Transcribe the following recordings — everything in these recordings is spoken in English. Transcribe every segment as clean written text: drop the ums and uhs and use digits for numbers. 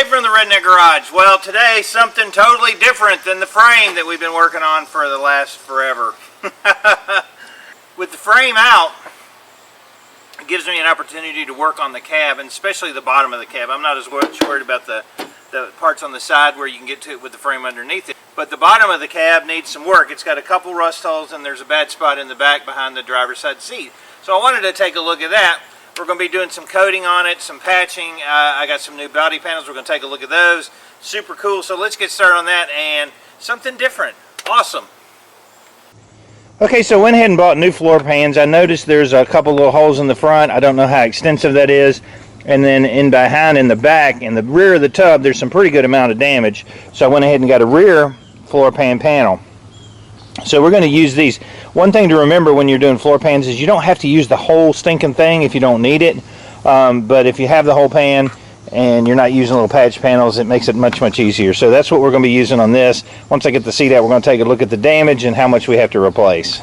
Dave from the Redneck Garage. Well, today something totally different than the frame that we've been working on for the last forever. With the frame out, it gives me an opportunity to work on the cab, and especially the bottom of the cab. I'm not as much worried about the parts on the side where you can get to it with the frame underneath it. But the bottom of the cab needs some work. It's got a couple rust holes, and there's a bad spot in the back behind the driver's side seat. So I wanted to take a look at that. We're going to be doing some coating on it, some patching. I got some new body panels. We're going to take a look at those. Super cool. So let's get started on that, and something different. Awesome. Okay, so I went ahead and bought new floor pans. I noticed there's a couple little holes in the front. I don't know how extensive that is. And then in the back, in the rear of the tub, there's some pretty good amount of damage. So I went ahead and got a rear floor pan panel. So we're going to use these. One thing to remember when you're doing floor pans is you don't have to use the whole stinking thing if you don't need it. But if you have the whole pan and you're not using little patch panels, it makes it much, much easier. So that's what we're going to be using on this. Once I get the seat out, we're going to take a look at the damage and how much we have to replace.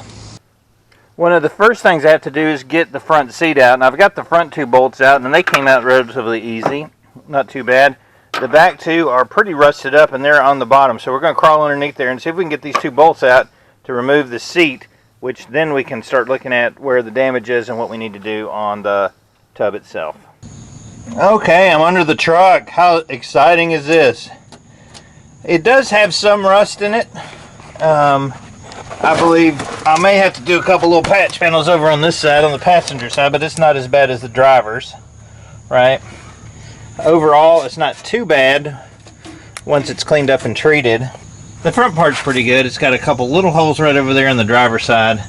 One of the first things I have to do is get the front seat out. And I've got the front two bolts out, and they came out relatively easy. Not too bad. The back two are pretty rusted up, and they're on the bottom. So we're going to crawl underneath there and see if we can get these two bolts out to remove the seat, which then we can start looking at where the damage is and what we need to do on the tub itself. Okay, I'm under the truck. How exciting is this? It does have some rust in it. I believe I may have to do a couple little patch panels over on this side, on the passenger side, but it's not as bad as the driver's, right? Overall, it's not too bad once it's cleaned up and treated. The front part's pretty good. It's got a couple little holes right over there on the driver's side.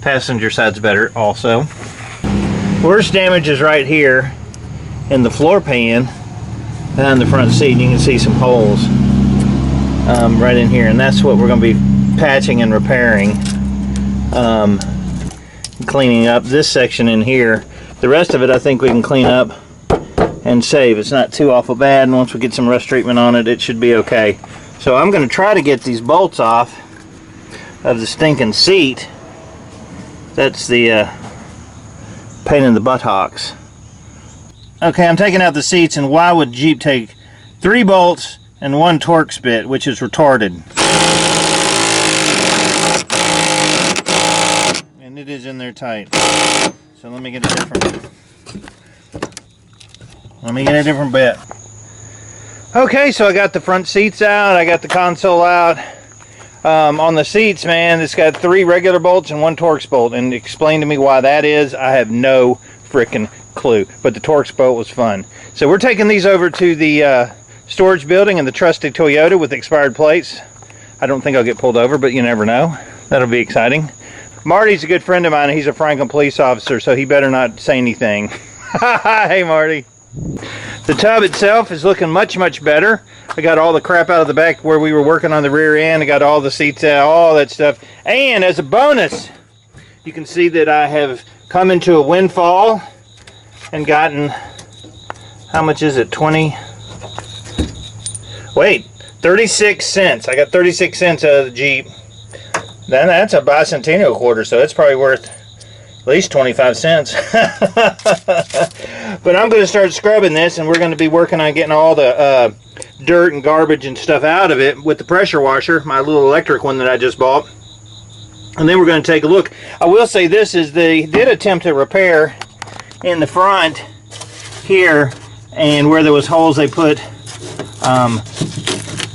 Passenger side's better also. Worst damage is right here in the floor pan behind the front seat. You can see some holes right in here, and that's what we're going to be patching and repairing. Cleaning up this section in here. The rest of it I think we can clean up and save. It's not too awful bad, and once we get some rust treatment on it, it should be okay. So I'm going to try to get these bolts off of the stinking seat. That's the pain in the buttocks. Okay, I'm taking out the seats, and why would Jeep take 3 bolts and 1 Torx bit, which is retarded? And it is in there tight. So let me get a different bit. Okay, so I got the front seats out, I got the console out. On the seats, man, it's got 3 regular bolts and 1 Torx bolt, and explain to me why that is. I have no frickin' clue, but the Torx bolt was fun. So we're taking these over to the storage building in the trusty Toyota with expired plates. I don't think I'll get pulled over, but you never know. That'll be exciting. Marty's a good friend of mine, and he's a Franklin police officer, so he better not say anything. Hey, Marty. The tub itself is looking much, much better. I got all the crap out of the back where we were working on the rear end. I got all the seats out, all that stuff. And as a bonus, you can see that I have come into a windfall and gotten, how much is it, 36 cents. I got 36 cents out of the Jeep. Then that's a bicentennial quarter, so it's probably worth at least 25 cents. But I'm going to start scrubbing this, and we're going to be working on getting all the dirt and garbage and stuff out of it with the pressure washer, my little electric one that I just bought. And then we're going to take a look. I will say this is they did attempt to repair in the front here, and where there was holes they put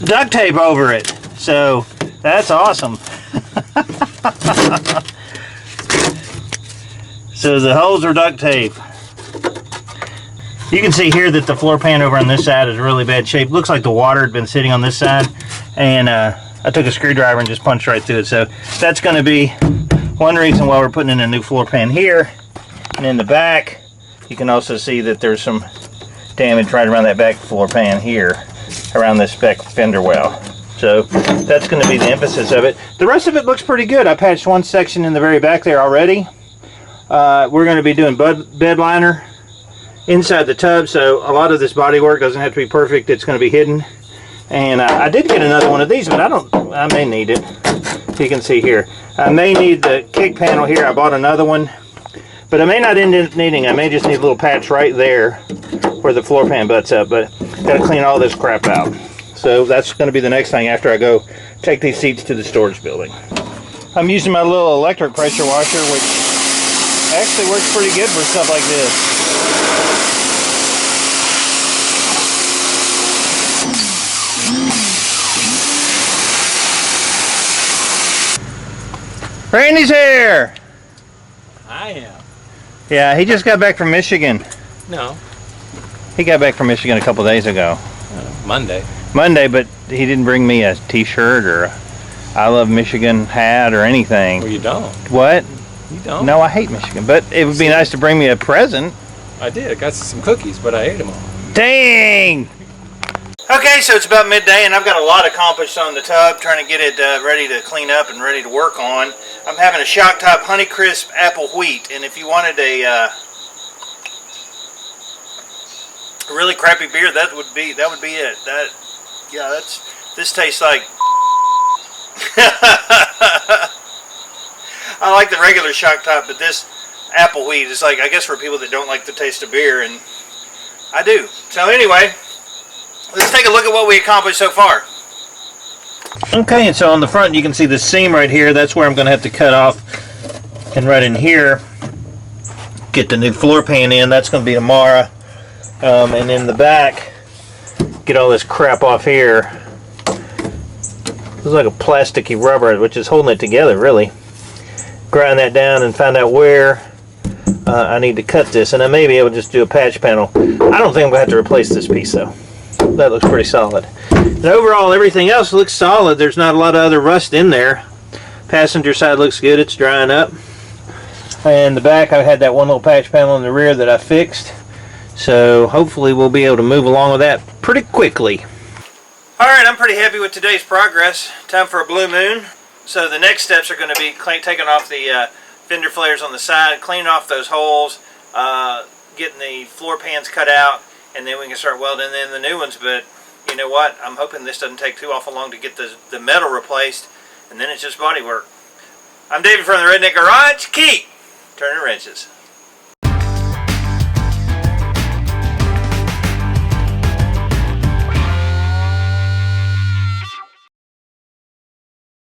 duct tape over it. So that's awesome. So the holes are duct tape. You can see here that the floor pan over on this side is really bad shape. Looks like the water had been sitting on this side, and I took a screwdriver and just punched right through it. So that's going to be one reason why we're putting in a new floor pan here. And in the back, you can also see that there's some damage right around that back floor pan here, around this back fender well. So that's going to be the emphasis of it. The rest of it looks pretty good. I patched one section in the very back there already. We're going to be doing bed liner inside the tub, so a lot of this body work doesn't have to be perfect. It's going to be hidden. And I did get another one of these, but I may need it. You can see here. I may need the kick panel here. I bought another one, but I may not end up needing. I may just need a little patch right there where the floor pan butts up, but gotta clean all this crap out. So that's gonna be the next thing after I go take these seats to the storage building. I'm using my little electric pressure washer, which actually works pretty good for stuff like this. Randy's here! I am. Yeah, he just got back from Michigan. No. He got back from Michigan a couple days ago. Monday. Monday, but he didn't bring me a t-shirt or a I Love Michigan hat or anything. Well, you don't. What? You don't? No, I hate Michigan, but it would be nice to bring me a present. I did. I got some cookies, but I ate them all. Dang! Okay, so it's about midday, and I've got a lot accomplished on the tub, trying to get it ready to clean up and ready to work on. I'm having a Shock Top Honeycrisp Apple Wheat, and if you wanted a really crappy beer, that would be it. This tastes like. I like the regular Shock Top, but this Apple Wheat is like, I guess, for people that don't like the taste of beer, and I do. So anyway. Let's take a look at what we accomplished so far. Okay, and so on the front you can see the seam right here. That's where I'm going to have to cut off. And right in here, get the new floor pan in. That's going to be tomorrow. And in the back, get all this crap off here. Looks like a plasticky rubber, which is holding it together, really. Grind that down and find out where I need to cut this. And I may be able to just do a patch panel. I don't think I'm going to have to replace this piece, though. That looks pretty solid. And overall, everything else looks solid. There's not a lot of other rust in there. Passenger side looks good. It's drying up. And the back, I had that one little patch panel in the rear that I fixed. So hopefully we'll be able to move along with that pretty quickly. Alright, I'm pretty happy with today's progress. Time for a blue moon. So the next steps are going to be taking off the fender flares on the side, cleaning off those holes, getting the floor pans cut out, and then we can start welding in the new ones. But you know what? I'm hoping this doesn't take too awful long to get the metal replaced, and then it's just body work. I'm David from the Redneck Garage. Keep turning wrenches.